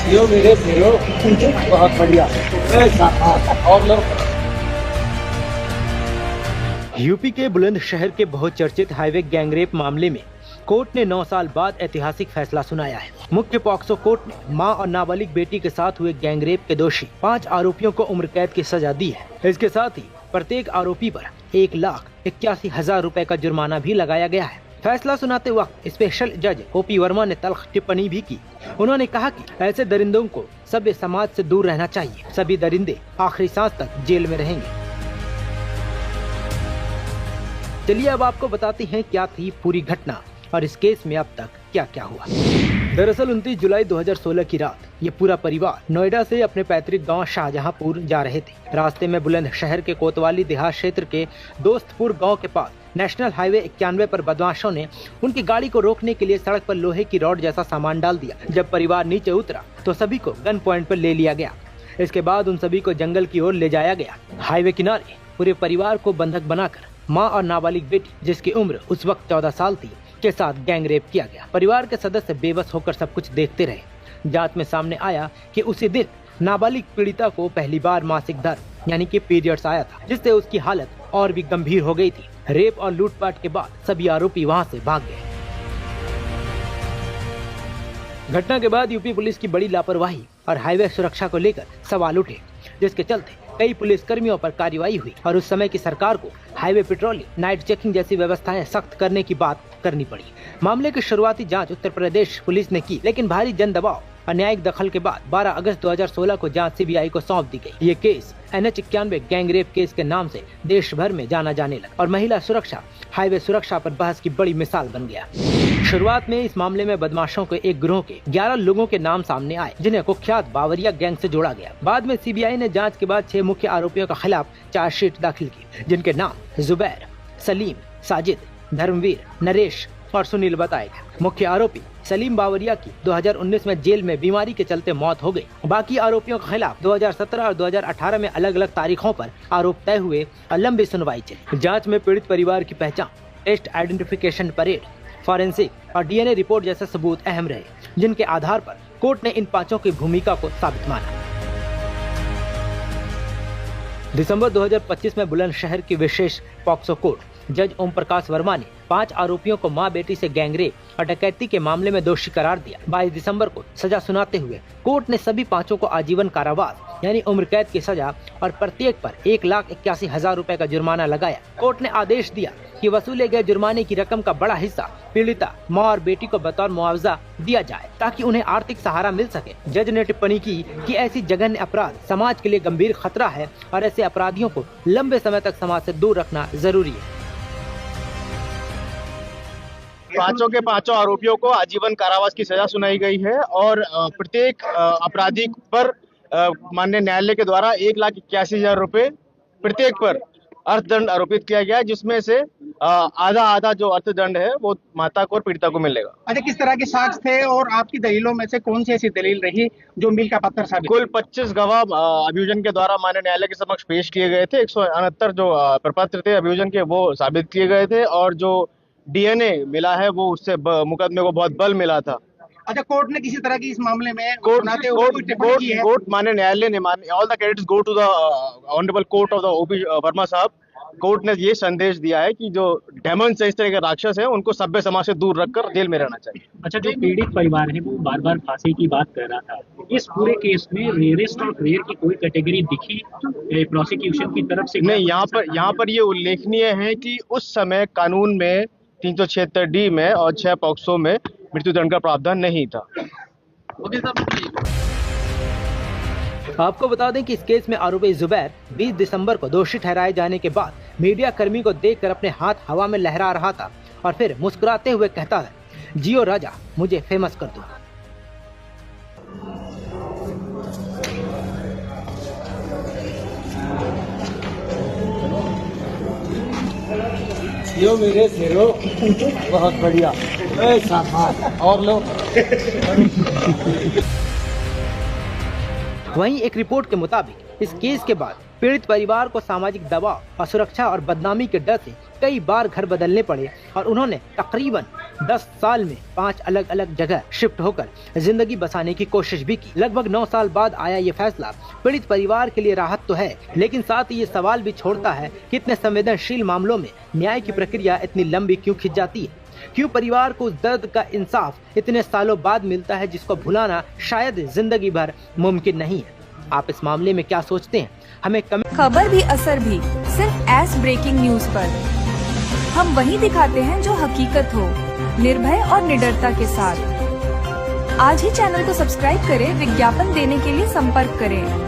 यो मेरे भैया बहुत बढ़िया और लोग। यूपी के बुलंदशहर के बहुचर्चित हाईवे गैंगरेप मामले में कोर्ट ने 9 साल बाद ऐतिहासिक फैसला सुनाया है। मुख्य पॉक्सो कोर्ट ने मां और नाबालिग बेटी के साथ हुए गैंगरेप के दोषी 5 आरोपियों को उम्र कैद की सजा दी है। इसके साथ ही प्रत्येक आरोपी पर 1,81,000 रुपए का जुर्माना भी लगाया गया है। फैसला सुनाते वक्त स्पेशल जज ओपी वर्मा ने तल्ख टिप्पणी भी की। उन्होंने कहा कि ऐसे दरिंदों को सभ्य समाज से दूर रहना चाहिए। सभी दरिंदे आखिरी सांस तक जेल में रहेंगे। चलिए अब आपको बताते हैं क्या थी पूरी घटना और इस केस में अब तक क्या क्या हुआ। दरअसल 29 जुलाई 2016 की रात ये पूरा परिवार नोएडा से अपने पैतृक गांव शाहजहांपुर जा रहे थे। रास्ते में बुलंदशहर के कोतवाली देहात क्षेत्र के दोस्तपुर गांव के पास नेशनल हाईवे 91 पर बदमाशों ने उनकी गाड़ी को रोकने के लिए सड़क पर लोहे की रॉड जैसा सामान डाल दिया। जब परिवार नीचे उतरा तो सभी को गन पॉइंट पर ले लिया गया। इसके बाद उन सभी को जंगल की ओर ले जाया गया। हाईवे किनारे पूरे परिवार को बंधक बनाकर मां और नाबालिग बेटी, जिसकी उम्र उस वक्त 14 साल थी, के साथ गैंगरेप किया गया। परिवार के सदस्य बेबस होकर सब कुछ देखते रहे। जांच में सामने आया कि उसी दिन नाबालिग पीड़िता को पहली बार मासिक धर्म यानी कि पीरियड्स आया था, जिससे उसकी हालत और भी गंभीर हो गई थी। रेप और लूटपाट के बाद सभी आरोपी वहां से भाग गए। घटना के बाद यूपी पुलिस की बड़ी लापरवाही और हाईवे सुरक्षा को लेकर सवाल उठे, जिसके चलते कई पुलिस कर्मियों पर कार्रवाई हुई और उस समय की सरकार को हाईवे पेट्रोलिंग, नाइट चेकिंग जैसी व्यवस्थाएं सख्त करने की बात करनी पड़ी। मामले की शुरुआती जांच उत्तर प्रदेश पुलिस ने की, लेकिन भारी जन दबाव और न्यायिक दखल के बाद 12 अगस्त 2016 को जांच सीबीआई को सौंप दी गई। ये केस NH 91 गैंगरेप केस के नाम से देश भर में जाना जाने लगा और महिला सुरक्षा, हाईवे सुरक्षा पर बहस की बड़ी मिसाल बन गया। शुरुआत में इस मामले में बदमाशों के एक गिरोह के 11 लोगों के नाम सामने आए, जिन्हें कुख्यात बावरिया गैंग से जोड़ा गया। बाद में सीबीआई ने जांच के बाद 6 मुख्य आरोपियों के खिलाफ चार्जशीट दाखिल की, जिनके नाम जुबैर, सलीम, साजिद, धर्मवीर, नरेश और सुनील बताए गए। मुख्य आरोपी सलीम बावरिया की 2019 में जेल में बीमारी के चलते मौत हो गई। बाकी आरोपियों के खिलाफ 2017 और 2018 में अलग अलग तारीखों पर आरोप तय हुए और लंबी सुनवाई चली। जांच में पीड़ित परिवार की पहचान, टेस्ट आइडेंटिफिकेशन परेड, फॉरेंसिक और डीएनए रिपोर्ट जैसे सबूत अहम रहे, जिनके आधार पर कोर्ट ने इन 5 की भूमिका को साबित माना। दिसंबर 2025 में बुलंदशहर की विशेष पॉक्सो कोर्ट जज ओम प्रकाश वर्मा ने 5 आरोपियों को मां बेटी से गैंगरेप और डकैती के मामले में दोषी करार दिया। 22 दिसंबर को सजा सुनाते हुए कोर्ट ने सभी 5 को आजीवन कारावास यानी उम्र कैद की सजा और प्रत्येक पर 1,81,000 रुपए का जुर्माना लगाया। कोर्ट ने आदेश दिया कि वसूले गए जुर्माने की रकम का बड़ा हिस्सा पीड़िता मां और बेटी को बतौर मुआवजा दिया जाए, ताकि उन्हें आर्थिक सहारा मिल सके। जज ने टिप्पणी की कि ऐसी जघन्य अपराध समाज के लिए गंभीर खतरा है और ऐसे अपराधियों को लंबे समय तक समाज से दूर रखना जरूरी है। 5 के 5 आरोपियों को आजीवन कारावास की सजा सुनाई गई है और प्रत्येक अपराधी पर माननीय न्यायालय के द्वारा 1,81,000 रुपए प्रत्येक पर अर्थदंड आरोपित किया गया है, जिसमें से आधा जो अर्थदंड है वो माता को और पीड़िता को मिलेगा। अच्छा, किस तरह के साक्ष्य थे और आपकी दलीलों में से कौन सी ऐसी दलील रही जो मील का पत्थर साबित? कुल 25 गवाह अभियोजन के द्वारा माननीय न्यायालय के समक्ष पेश किए गए थे। 169 जो प्रपत्र थे अभियोजन के वो साबित किए गए थे और जो डीएनए मिला है वो उससे मुकदमे को बहुत बल मिला था। अच्छा, कोर्ट ने किसी तरह की इस मामले में कोर्ट माननीय न्यायालय ने all the credits go to the honourable court of the OP Verma साहब। कोर्ट ने ये संदेश दिया है कि जो डेमन से इस तरह के राक्षस हैं उनको सभ्य समाज से दूर रखकर जेल में रहना चाहिए। अच्छा, जो पीड़ित परिवार है वो बार बार फांसी की बात कर रहा था। इस पूरे केस में रेयरेस्ट ऑफ रेयर की कोई कैटेगरी दिखी प्रोसिक्यूशन की तरफ से? नहीं, यहाँ पर ये उल्लेखनीय है कि उस समय कानून में 376D में और 6 पॉक्सो में मृत्युदंड का प्रावधान नहीं था। आपको बता दें कि इस केस में आरोपी जुबैर 20 दिसंबर को दोषी ठहराए जाने के बाद मीडिया कर्मी को देखकर अपने हाथ हवा में लहरा रहा था और फिर मुस्कुराते हुए कहता है, जियो राजा, मुझे फेमस कर दो। यो मेरे शेरो बहुत बढ़िया और लोग। वहीं एक रिपोर्ट के मुताबिक इस केस के बाद पीड़ित परिवार को सामाजिक दबाव और सुरक्षा और बदनामी के डर से कई बार घर बदलने पड़े और उन्होंने तकरीबन 10 साल में 5 अलग अलग जगह शिफ्ट होकर जिंदगी बसाने की कोशिश भी की। लगभग 9 साल बाद आया ये फैसला पीड़ित परिवार के लिए राहत तो है, लेकिन साथ ही ये सवाल भी छोड़ता है कि इतने संवेदनशील मामलों में न्याय की प्रक्रिया इतनी लंबी क्यों खिंच जाती है। क्यों परिवार को उस दर्द का इंसाफ इतने सालों बाद मिलता है जिसको भुलाना शायद जिंदगी भर मुमकिन नहीं है। आप इस मामले में क्या सोचते हैं, हमें खबर भी असर भी सिर्फ एस ब्रेकिंग न्यूज पर। हम वही दिखाते हैं जो हकीकत हो, निर्भय और निडरता के साथ। आज ही चैनल को सब्सक्राइब करें। विज्ञापन देने के लिए संपर्क करें।